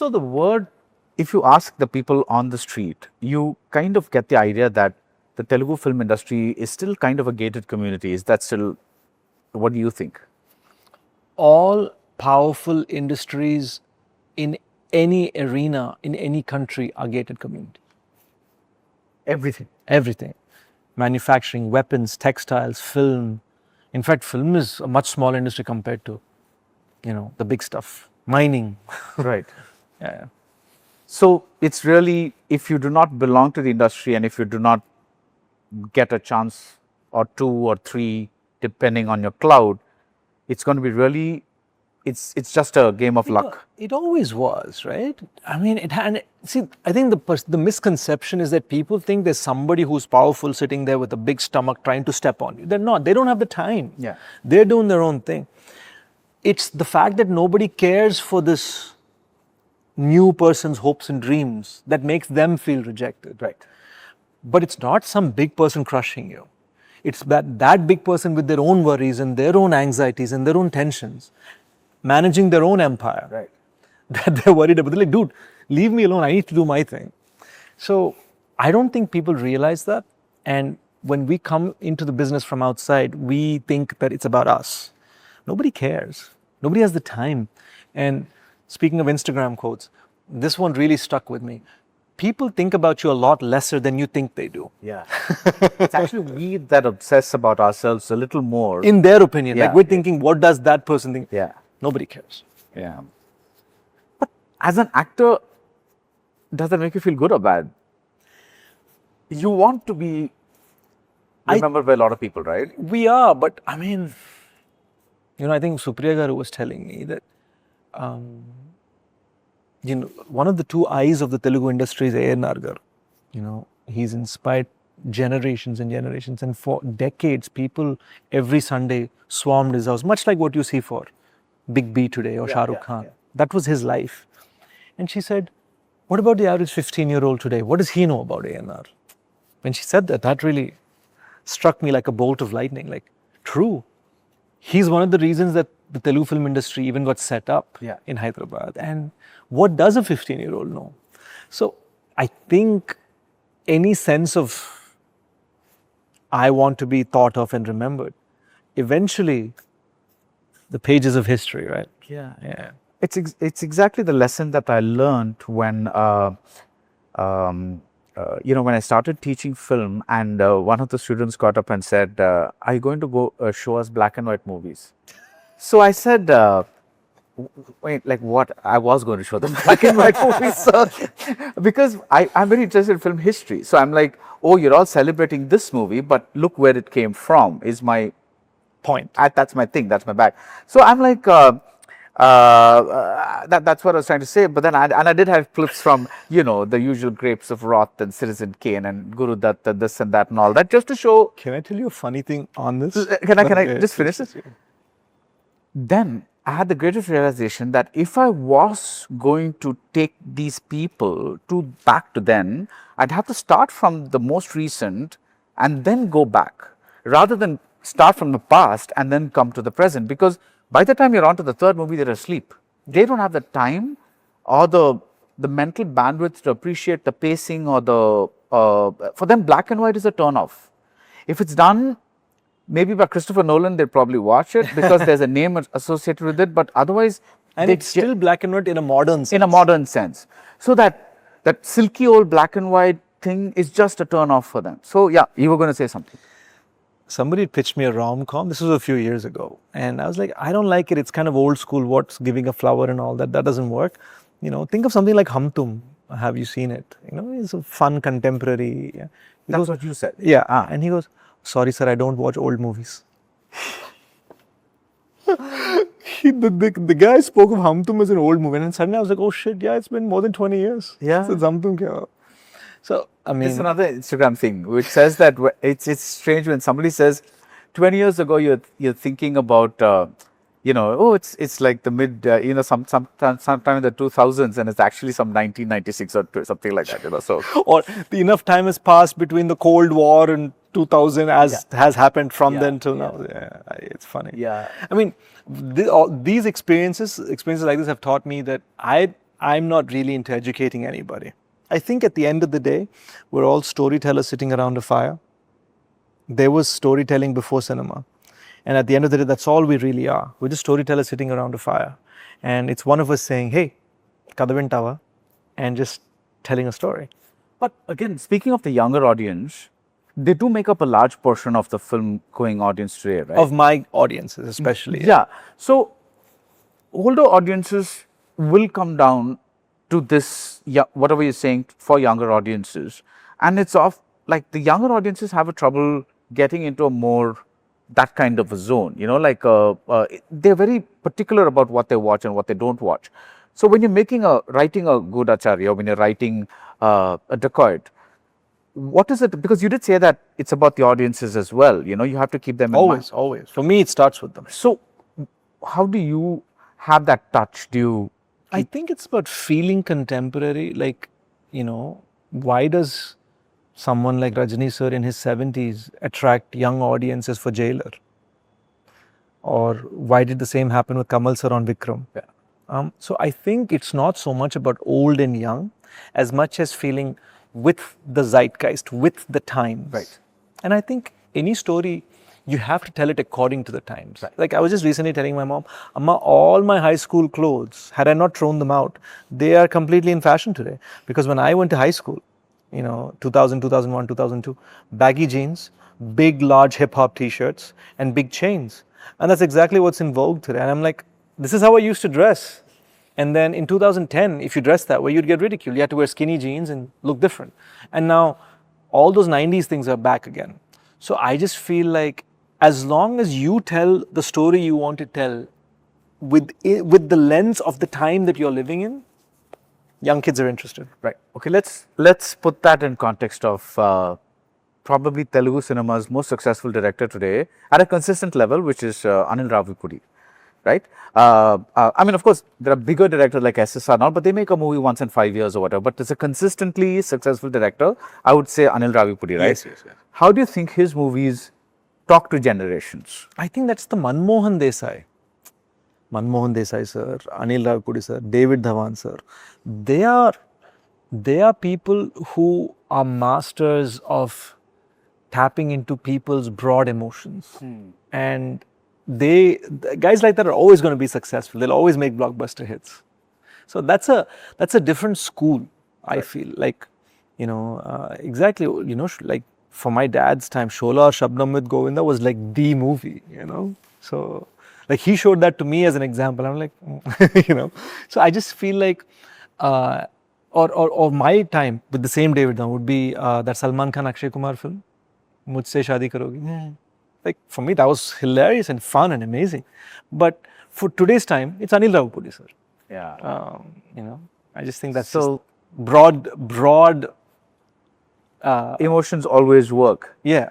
So the word, if you ask the people on the street, you kind of get the idea that the Telugu film industry is still kind of a gated community. Is that still, what do you think? All powerful industries in any arena, in any country are gated community. Everything. Everything. Manufacturing, weapons, textiles, film. In fact, film is a much smaller industry compared to, the big stuff. Mining. Right. Yeah. So it's really, if you do not belong to the industry and if you do not get a chance or 2 or 3, depending on your cloud, it's going to be really, it's just a game of luck. It always was, right? I mean, I think the misconception is that people think there's somebody who's powerful sitting there with a big stomach trying to step on you. They're not. They don't have the time. Yeah. They're doing their own thing. It's the fact that nobody cares for this new person's hopes and dreams that makes them feel rejected. Right. But it's not some big person crushing you. It's that big person with their own worries and their own anxieties and their own tensions, managing their own empire. Right. That they're worried about. They're like, dude, leave me alone. I need to do my thing. So I don't think people realize that. And when we come into the business from outside, we think that it's about us. Nobody cares. Nobody has the time. And speaking of Instagram quotes, this one really stuck with me. People think about you a lot lesser than you think they do. Yeah. It's actually we that obsess about ourselves a little more. In their opinion. Yeah, like we're thinking, what does that person think? Yeah. Nobody cares. Yeah. But as an actor, does that make you feel good or bad? You want to be remembered by a lot of people, right? We are, but I mean, I think Supriya Garu was telling me that, one of the 2 eyes of the Telugu industry is A.N.R. Garu. He's inspired generations and generations, and for decades, people every Sunday swarmed his house, much like what you see for Big B today or Shah Rukh Khan. That was his life. And she said, what about the average 15-year-old today? What does he know about A.N.R.? When she said that, that really struck me like a bolt of lightning. Like, true. He's one of the reasons that the Telugu film industry even got set up in Hyderabad. And what does a 15-year-old know? So I think any sense of I want to be thought of and remembered, eventually the pages of history, right? Yeah. It's exactly the lesson that I learned when when I started teaching film, and one of the students got up and said, "Are you going to go show us black and white movies?" So I said, "Wait, like what?" I was going to show them black and white movies, so, because I'm very interested in film history. So I'm like, "Oh, you're all celebrating this movie, but look where it came from." Is my point. That's my thing. That's my bag. So I'm like, that's what I was trying to say. But then I did have clips from the usual grapes of Roth and Citizen Kane and Guru Dutt and this and that and all that, just to show. Can I tell you a funny thing on this? Can I just finish this? Then I had the greatest realization that if I was going to take these people back to then, I'd have to start from the most recent and then go back, rather than start from the past and then come to the present, because by the time you're on to the 3rd movie, they're asleep. They don't have the time or the mental bandwidth to appreciate the pacing or for them, black and white is a turn off. If it's done maybe by Christopher Nolan, they'll probably watch it because there's a name associated with it, but otherwise. And it's still black and white in a modern sense. In a modern sense. So that silky old black and white thing is just a turn off for them. So yeah, you were going to say something. Somebody pitched me a rom-com. This was a few years ago. And I was like, I don't like it. It's kind of old school. What's giving a flower and all that. That doesn't work. Think of something like Hamum. Have you seen it? It's a fun contemporary. Yeah. That's what you said. Yeah. And he goes, sorry, sir, I don't watch old movies. The guy spoke of Hamum as an old movie. And suddenly I was like, oh shit, yeah, it's been more than 20 years. Yeah. So Hamum kya? So, I mean, it's another Instagram thing which says that it's strange when somebody says 20 years ago you're thinking about it's like the mid sometime in the 2000s, and it's actually some 1996 or something like that, so or enough time has passed between the Cold War and 2000 as has happened from then till now. It's funny. Yeah, I mean, these experiences like this have taught me that I'm not really into educating anybody. I think at the end of the day, we're all storytellers sitting around a fire. There was storytelling before cinema. And at the end of the day, that's all we really are. We're just storytellers sitting around a fire. And it's one of us saying, hey, Kadavintava, and just telling a story. But again, speaking of the younger audience, they do make up a large portion of the film-going audience today, right? Of my audiences, especially. Yeah. So older audiences will come down to this, whatever you're saying, for younger audiences, and it's like the younger audiences have a trouble getting into a more that kind of a zone. You know, like they're very particular about what they watch and what they don't watch. So when you're writing a good acharya, when you're writing a dacoit, what is it? Because you did say that it's about the audiences as well. You know, you have to keep them in mind. Always. For me, it starts with them. So how do you have that touch? I think it's about feeling contemporary. Like, you know, why does someone like Rajani sir in his 70s attract young audiences for Jailer? Or why did the same happen with Kamal sir on Vikram? Yeah. So I think it's not so much about old and young as much as feeling with the zeitgeist, with the times. Right. And I think any story, you have to tell it according to the times. Right. Like I was just recently telling my mom, Amma, all my high school clothes, had I not thrown them out, they are completely in fashion today. Because when I went to high school, you know, 2000, 2001, 2002, baggy jeans, big, large hip-hop t-shirts, and big chains. And that's exactly what's in vogue today. And I'm like, this is how I used to dress. And then in 2010, if you dressed that way, you'd get ridiculed. You had to wear skinny jeans and look different. And now all those 90s things are back again. So I just feel like as long as you tell the story you want to tell with the lens of the time that you're living in, young kids are interested. Right. Okay, let's put that in context of probably Telugu cinema's most successful director today at a consistent level, which is Anil Ravipudi. Right? I mean, of course, there are bigger directors like SSR now, but they make a movie once in 5 years or whatever. But as a consistently successful director, I would say Anil Ravipudi, right? Yes. How do you think his movies talk to generations? I think that's the Manmohan Desai. Manmohan Desai sir, Anil Ravipudi sir, David Dhawan sir. They are people who are masters of tapping into people's broad emotions. And guys like that are always going to be successful. They'll always make blockbuster hits. So that's a different school, I feel. Like, you know, exactly, you know, like for my dad's time, Shola or Shabnam with Govinda was like the movie, you know. So like he showed that to me as an example. I'm like, you know. So I just feel like, or my time with the same David Dhawan would be that Salman Khan Akshay Kumar film, Mujhse Shaadi Karogi. Like for me, that was hilarious and fun and amazing. But for today's time, it's Anil Ravipudi, sir. Yeah. You know, I just think that's so broad. Emotions always work. Yeah.